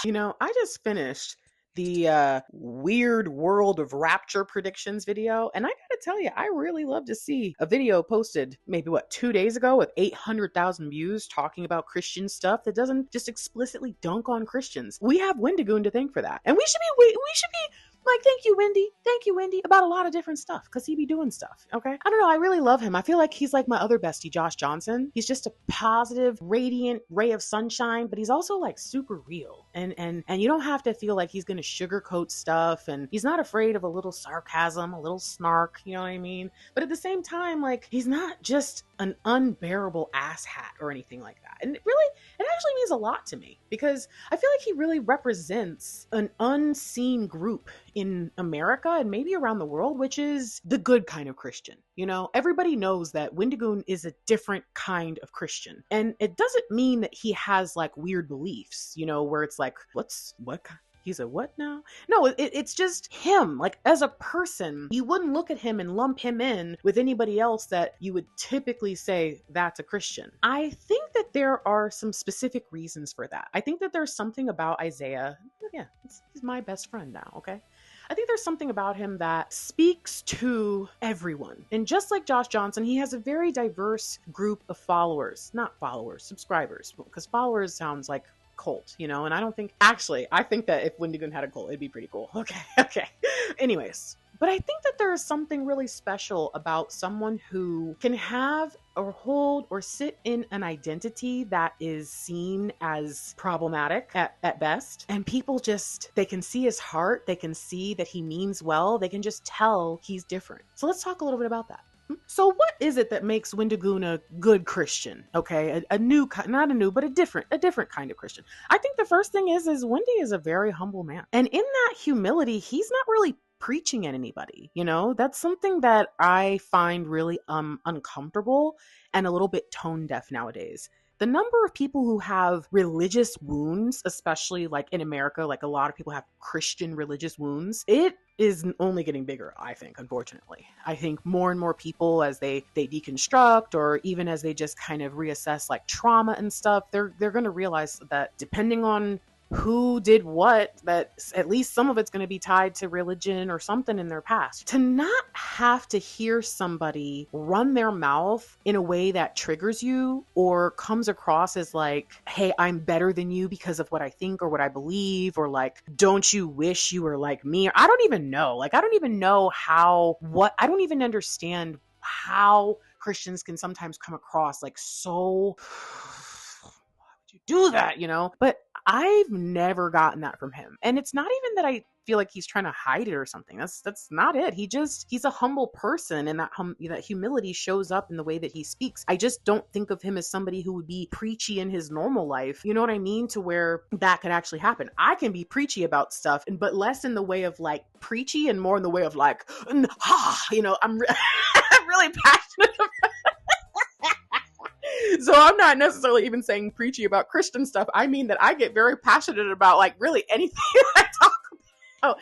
You know, I just finished the weird world of rapture predictions video, and I gotta tell you, I really love to see a video posted maybe 2 days ago with 800,000 views talking about Christian stuff that doesn't just explicitly dunk on Christians. We have Wendigoon to thank for that, and we should be like, thank you, Wendy, about a lot of different stuff, because he be doing stuff, okay? I don't know, I really love him. I feel like he's like my other bestie, Josh Johnson. He's just a positive, radiant ray of sunshine, but he's also like super real. And you don't have to feel like he's gonna sugarcoat stuff, and he's not afraid of a little sarcasm, a little snark, you know what I mean? But at the same time, like, he's not just an unbearable asshat or anything like that. And it actually means a lot to me, because I feel like he really represents an unseen group in America and maybe around the world, which is the good kind of Christian. You know, everybody knows that Wendigoon is a different kind of Christian. And it doesn't mean that he has like weird beliefs, you know, where it's like, he's a what now? No, it's just him. Like, as a person, you wouldn't look at him and lump him in with anybody else that you would typically say that's a Christian. I think that there are some specific reasons for that. I think that there's something about Isaiah. Yeah, he's my best friend now, okay? I think there's something about him that speaks to everyone. And just like Josh Johnson, he has a very diverse group of followers. Not followers, subscribers. Because followers sounds like cult, you know? And I think that if Wendigoon had a cult, it'd be pretty cool. Okay. Anyways. But I think that there is something really special about someone who can have or hold or sit in an identity that is seen as problematic at best. And people they can see his heart. They can see that he means well. They can just tell he's different. So let's talk a little bit about that. So what is it that makes Wendigoon a good Christian? Okay, not a new, but a different kind of Christian. I think the first thing is Wendy is a very humble man. And in that humility, he's not really preaching at anybody, you know? That's something that I find really uncomfortable and a little bit tone deaf nowadays. The number of people who have religious wounds, especially like in America, like a lot of people have Christian religious wounds, it is only getting bigger, I think, unfortunately. I think more and more people, as they deconstruct, or even as they just kind of reassess like trauma and stuff, they're going to realize that depending on who did what, that at least some of it's going to be tied to religion or something in their past. To not have to hear somebody run their mouth in a way that triggers you or comes across as like, hey, I'm better than you because of what I think or what I believe, or like, don't you wish you were like me? I don't even know. Like, I don't even know I don't even understand how Christians can sometimes come across like so, why would you do that, you know? But I've never gotten that from him. And it's not even that I feel like he's trying to hide it or something. That's not it. He's a humble person, and that humility shows up in the way that he speaks. I just don't think of him as somebody who would be preachy in his normal life. You know what I mean? To where that could actually happen. I can be preachy about stuff, but less in the way of like preachy and more in the way of like, you know, I'm really passionate about So I'm not necessarily even saying preachy about Christian stuff. I mean that I get very passionate about like really anything I talk about.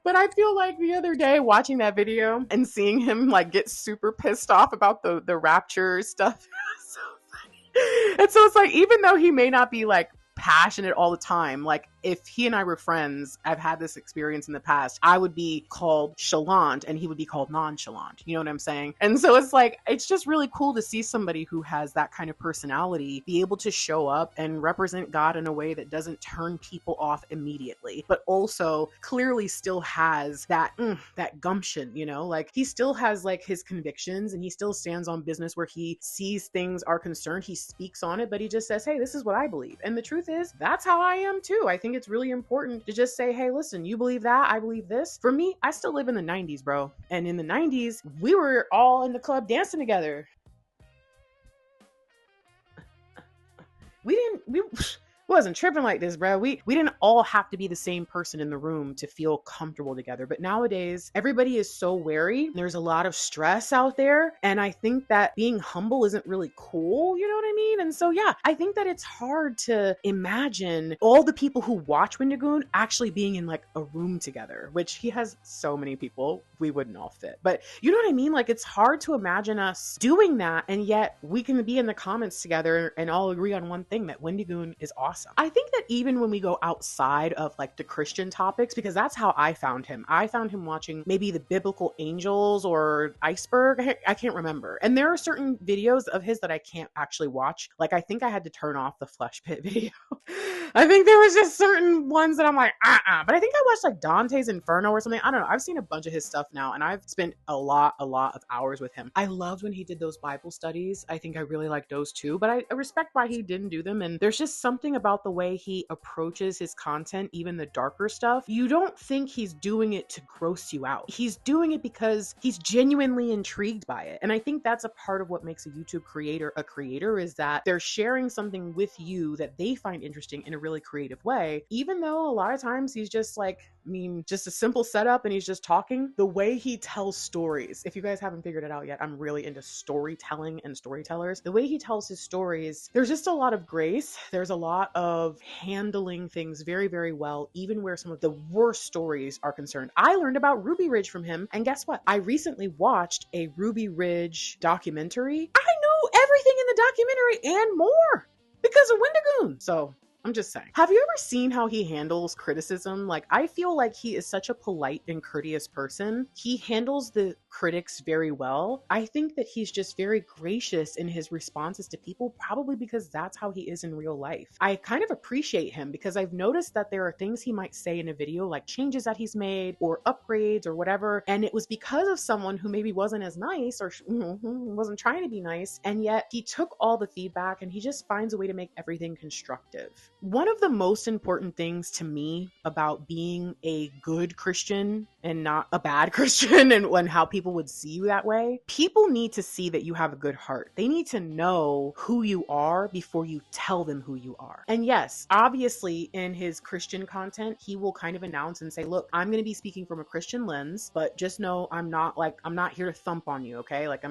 But I feel like the other day watching that video and seeing him like get super pissed off about the rapture stuff. So funny. And so it's like, even though he may not be like passionate all the time, like if he and I were friends, I've had this experience in the past, I would be called chalant and he would be called nonchalant. You know what I'm saying? And so it's like, it's just really cool to see somebody who has that kind of personality be able to show up and represent God in a way that doesn't turn people off immediately, but also clearly still has that gumption, you know, like he still has like his convictions and he still stands on business where he sees things are concerned. He speaks on it, but he just says, hey, this is what I believe. And the truth is, that's how I am too. I think it's really important to just say, hey, listen, you believe that, I believe this. For me, I still live in the 90s, bro. And in the 90s, we were all in the club dancing together. We wasn't tripping like this, bro. We didn't all have to be the same person in the room to feel comfortable together. But nowadays, everybody is so wary. There's a lot of stress out there. And I think that being humble isn't really cool. You know what I mean? And so, yeah, I think that it's hard to imagine all the people who watch Wendigoon actually being in like a room together, which he has so many people, we wouldn't all fit. But you know what I mean? Like, it's hard to imagine us doing that. And yet we can be in the comments together and all agree on one thing, that Wendigoon is awesome. awesome. I think that even when we go outside of like the Christian topics, because that's how I found him watching maybe the biblical angels or iceberg. I can't remember. And there are certain videos of his that I can't actually watch. Like, I think I had to turn off the flesh pit video. I think there was just certain ones that I'm like, but I think I watched like Dante's Inferno or something. I don't know. I've seen a bunch of his stuff now, and I've spent a lot of hours with him. I loved when he did those Bible studies. I think I really liked those too, but I respect why he didn't do them. And there's just something about the way he approaches his content, even the darker stuff. You don't think he's doing it to gross you out. He's doing it because he's genuinely intrigued by it. And I think that's a part of what makes a YouTube creator a creator, is that they're sharing something with you that they find interesting in a really creative way, even though a lot of times he's just like, just a simple setup and he's just talking. The way he tells stories, if you guys haven't figured it out yet, I'm really into storytelling and storytellers. The way he tells his stories, there's just a lot of grace. There's a lot of handling things very, very well, even where some of the worst stories are concerned. I learned about Ruby Ridge from him, and guess what? I recently watched a Ruby Ridge documentary. I know everything in the documentary and more because of Wendigoon. So I'm just saying. Have you ever seen how he handles criticism? Like, I feel like he is such a polite and courteous person. He handles the critics very well. I think that he's just very gracious in his responses to people, probably because that's how he is in real life. I kind of appreciate him because I've noticed that there are things he might say in a video, like changes that he's made or upgrades or whatever, and it was because of someone who maybe wasn't as nice or wasn't trying to be nice, and yet he took all the feedback and he just finds a way to make everything constructive. One of the most important things to me about being a good Christian and not a bad Christian, and how people would see you that way, people need to see that you have a good heart. They need to know who you are before you tell them who you are. And yes, obviously in his Christian content, he will kind of announce and say, look, I'm going to be speaking from a Christian lens, but just know I'm not here to thump on you, okay? Like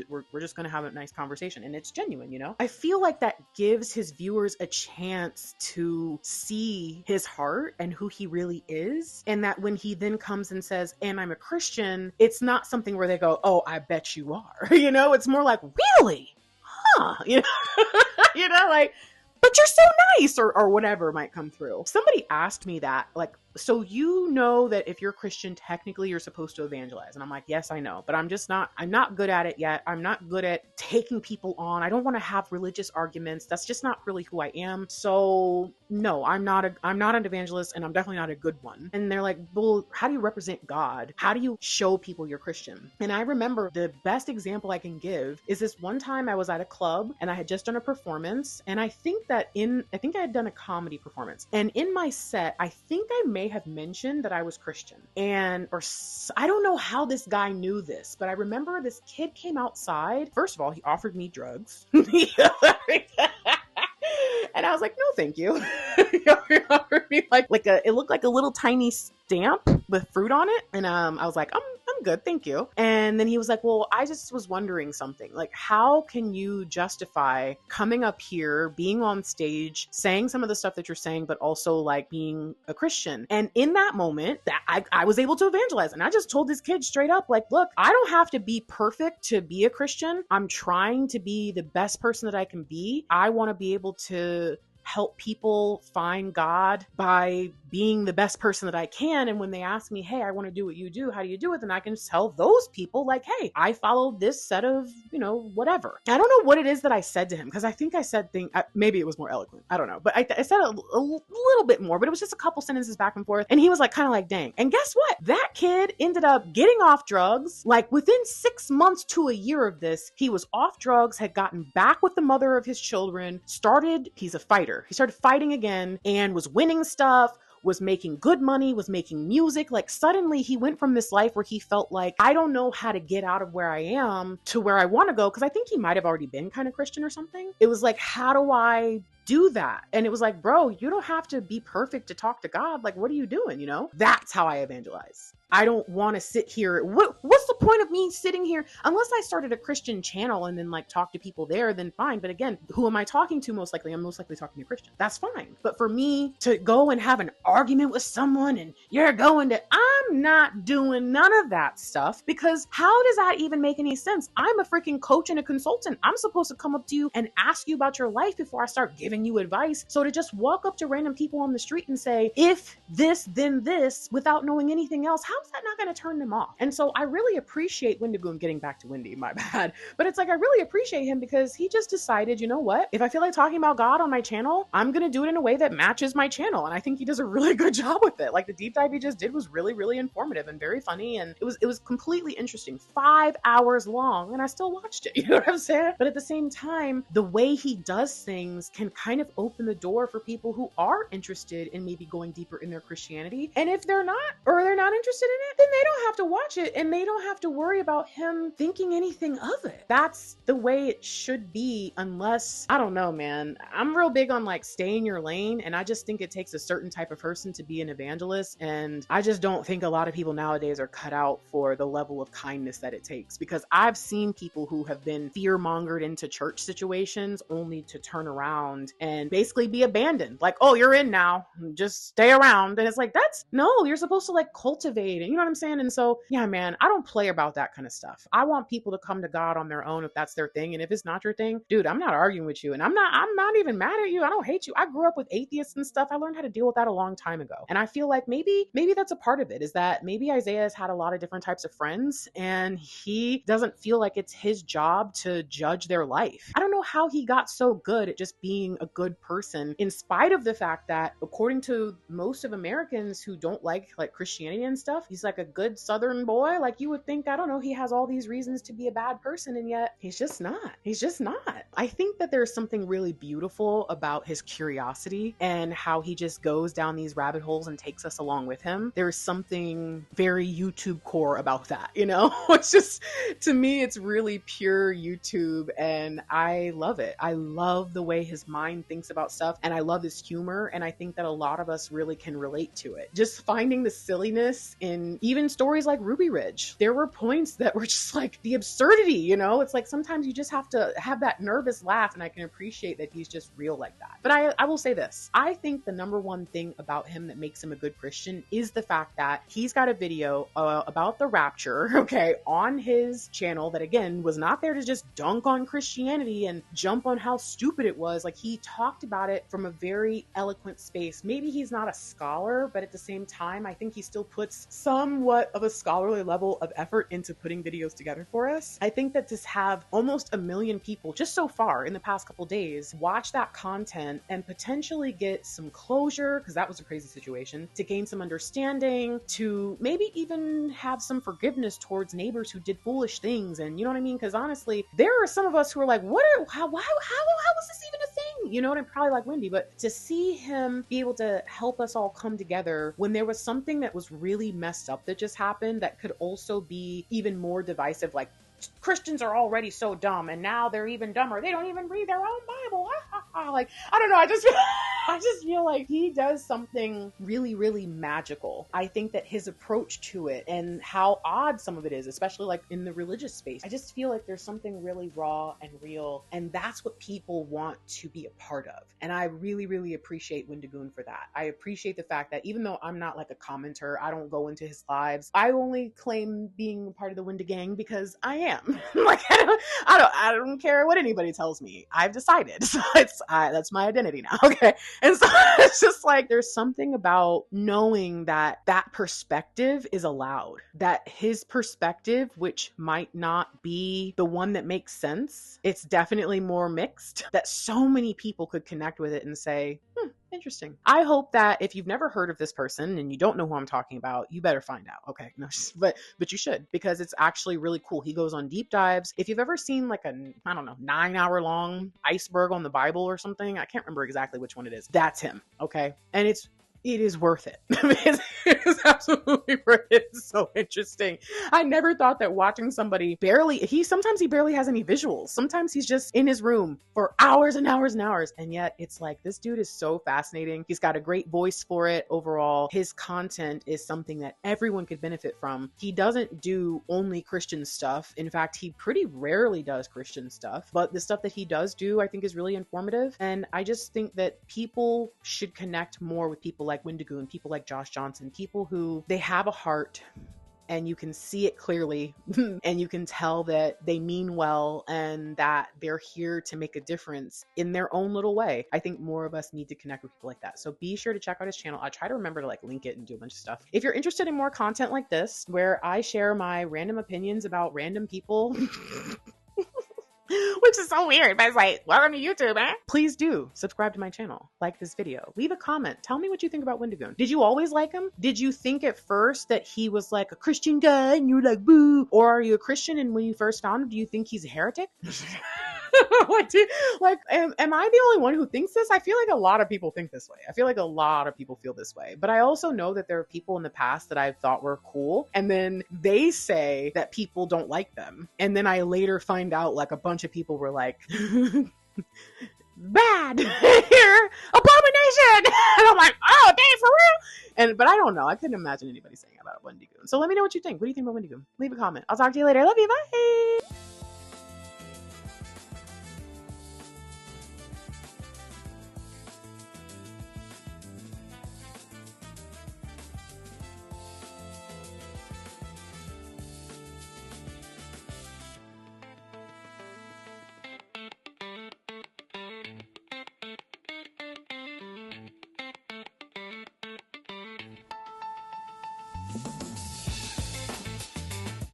we're just going to have a nice conversation, and it's genuine, you know? I feel like that gives his viewers a chance to see his heart and who he really is, and that when he then comes and says, and I'm a Christian, it's not something where they go, oh, I bet you are. You know, it's more like, really? Huh? You know, you know, like, but you're so nice, or whatever might come through. Somebody asked me that, like, so you know that if you're Christian, technically you're supposed to evangelize. And I'm like, yes, I know, but I'm not good at it yet. I'm not good at taking people on. I don't want to have religious arguments. That's just not really who I am. So no, I'm not an evangelist, and I'm definitely not a good one. And they're like, well, how do you represent God? How do you show people you're Christian? And I remember the best example I can give is this one time I was at a club and I had just done a performance. And I think I had done a comedy performance. And in my set, I think I may have mentioned that I was Christian, or I don't know how this guy knew this, but I remember this kid came outside. First of all, he offered me drugs. And I was like, no, thank you. He offered me it looked like a little tiny stamp with fruit on it. And I was like, I'm good, thank you. And then he was like, well, I just was wondering something. Like, how can you justify coming up here, being on stage, saying some of the stuff that you're saying, but also like being a Christian? And in that moment, that I was able to evangelize. And I just told this kid straight up, like, look, I don't have to be perfect to be a Christian. I'm trying to be the best person that I can be. I want to be able to help people find God by being the best person that I can. And when they ask me, hey, I want to do what you do, how do you do it? Then I can tell those people, like, hey, I followed this set of, whatever. I don't know what it is that I said to him, because I think I said maybe it was more eloquent. I don't know. But I said a little bit more, but it was just a couple sentences back and forth. And he was like, kind of like, dang. And guess what? That kid ended up getting off drugs. Like within 6 months to a year of this, he was off drugs, had gotten back with the mother of his children, he's a fighter. He started fighting again and was winning stuff, was making good money, was making music. Like suddenly he went from this life where he felt like, I don't know how to get out of where I am to where I want to go. Cause I think he might've already been kind of Christian or something. It was like, how do I do that? And it was like, bro, you don't have to be perfect to talk to God. Like, what are you doing? That's how I evangelize. I don't want to sit here. What's the point of me sitting here? Unless I started a Christian channel and then like talk to people there, then fine. But again, who am I talking to? Most likely, I'm most likely talking to a Christian. That's fine. But for me to go and have an argument with someone and you're going to, I'm I'm not doing none of that stuff, because how does that even make any sense? I'm a freaking coach and a consultant. I'm supposed to come up to you and ask you about your life before I start giving you advice. So to just walk up to random people on the street and say, if this, then this, without knowing anything else, how's that not going to turn them off? And so I really appreciate Wendigoon, getting back to Wendy, my bad. But it's like, I really appreciate him because he just decided, you know what? If I feel like talking about God on my channel, I'm going to do it in a way that matches my channel. And I think he does a really good job with it. Like, the deep dive he just did was really, really informative and very funny. And it was completely interesting. 5 hours long, and I still watched it. You know what I'm saying? But at the same time, the way he does things can kind of open the door for people who are interested in maybe going deeper in their Christianity. And if they're not, or they're not interested in it, then they don't have to watch it, and they don't have to worry about him thinking anything of it. That's the way it should be, unless, I don't know, man. I'm real big on like stay in your lane, and I just think it takes a certain type of person to be an evangelist, and I just don't think a lot of people nowadays are cut out for the level of kindness that it takes, because I've seen people who have been fear-mongered into church situations only to turn around and basically be abandoned. Like, oh, you're in now, just stay around. And it's like, no, you're supposed to like cultivate it, you know what I'm saying? And so, yeah, man, I don't play about that kind of stuff. I want people to come to God on their own if that's their thing. And if it's not your thing, dude, I'm not arguing with you. And I'm not even mad at you. I don't hate you. I grew up with atheists and stuff. I learned how to deal with that a long time ago. And I feel like maybe that's a part of it, is that maybe Isaiah has had a lot of different types of friends, and he doesn't feel like it's his job to judge their life. I don't know how he got so good at just being a good person, in spite of the fact that, according to most of Americans who don't like Christianity and stuff, he's like a good Southern boy. Like, you would think, I don't know, he has all these reasons to be a bad person, and yet he's just not. He's just not. I think that there's something really beautiful about his curiosity and how he just goes down these rabbit holes and takes us along with him. There's something very YouTube core about that, you know? It's just, to me, it's really pure YouTube, and I love it. I love the way his mind thinks about stuff, and I love his humor, and I think that a lot of us really can relate to it. Just finding the silliness in even stories like Ruby Ridge. There were points that were just like the absurdity, you know? It's like sometimes you just have to have that nervous laugh, and I can appreciate that he's just real like that. But I will say this. I think the number one thing about him that makes him a good Christian is the fact that he's got a video about the rapture, okay, on his channel that, again, was not there to just dunk on Christianity and jump on how stupid it was. Like, he talked about it from a very eloquent space. Maybe he's not a scholar, but at the same time, I think he still puts somewhat of a scholarly level of effort into putting videos together for us. I think that to have almost 1 million people just so far in the past couple days watch that content and potentially get some closure, because that was a crazy situation, to gain some understanding, to maybe even have some forgiveness towards neighbors who did foolish things. And you know what I mean? Because honestly, there are some of us who are like, how was this even a thing? You know what? I'm probably like Wendy, but to see him be able to help us all come together when there was something that was really messed up that just happened, that could also be even more divisive, like, Christians are already so dumb, and now they're even dumber. They don't even read their own Bible. Like, I don't know. I just feel like he does something really, really magical. I think that his approach to it, and how odd some of it is, especially like in the religious space, I just feel like there's something really raw and real, and that's what people want to be a part of. And I really, really appreciate Wendigoon for that. I appreciate the fact that even though I'm not like a commenter, I don't go into his lives, I only claim being part of the Wendigang because I am. Like, I don't care what anybody tells me. I've decided. So that's my identity now. Okay. And so it's just like, there's something about knowing that that perspective is allowed, that his perspective, which might not be the one that makes sense, it's definitely more mixed, that so many people could connect with it and say, interesting. I hope that if you've never heard of this person and you don't know who I'm talking about, you better find out. Okay. No, but you should, because it's actually really cool. He goes on deep dives. If you've ever seen like a, I don't know, 9-hour long iceberg on the Bible or something, I can't remember exactly which one it is. That's him. Okay. And it is worth it. It is absolutely worth it. It's so interesting. I never thought that watching somebody sometimes he barely has any visuals. Sometimes he's just in his room for hours and hours and hours. And yet it's like, this dude is so fascinating. He's got a great voice for it. Overall, his content is something that everyone could benefit from. He doesn't do only Christian stuff. In fact, he pretty rarely does Christian stuff, but the stuff that he does do, I think, is really informative. And I just think that people should connect more with people like like Wendigoon, people like Josh Johnson, people who they have a heart and you can see it clearly and you can tell that they mean well and that they're here to make a difference in their own little way. I think more of us need to connect with people like that. So be sure to check out his channel. I try to remember to like link it and do a bunch of stuff. If you're interested in more content like this, where I share my random opinions about random people, which is so weird, but it's like, welcome to YouTube, man. Please do subscribe to my channel, like this video, leave a comment, tell me what you think about Wendigoon. Did you always like him? Did you think at first that he was like a Christian guy and you're like, boo? Or are you a Christian and when you first found him, do you think he's a heretic? Am I the only one who thinks this? I feel like a lot of people think this way. I feel like a lot of people feel this way. But I also know that there are people in the past that I thought were cool, and then they say that people don't like them. And then I later find out like a bunch of people were like, bad here, abomination. And I'm like, oh, dang, for real? But I don't know. I couldn't imagine anybody saying about Wendigoon. So let me know what you think. What do you think about Wendigoon? Leave a comment. I'll talk to you later. I love you. Bye.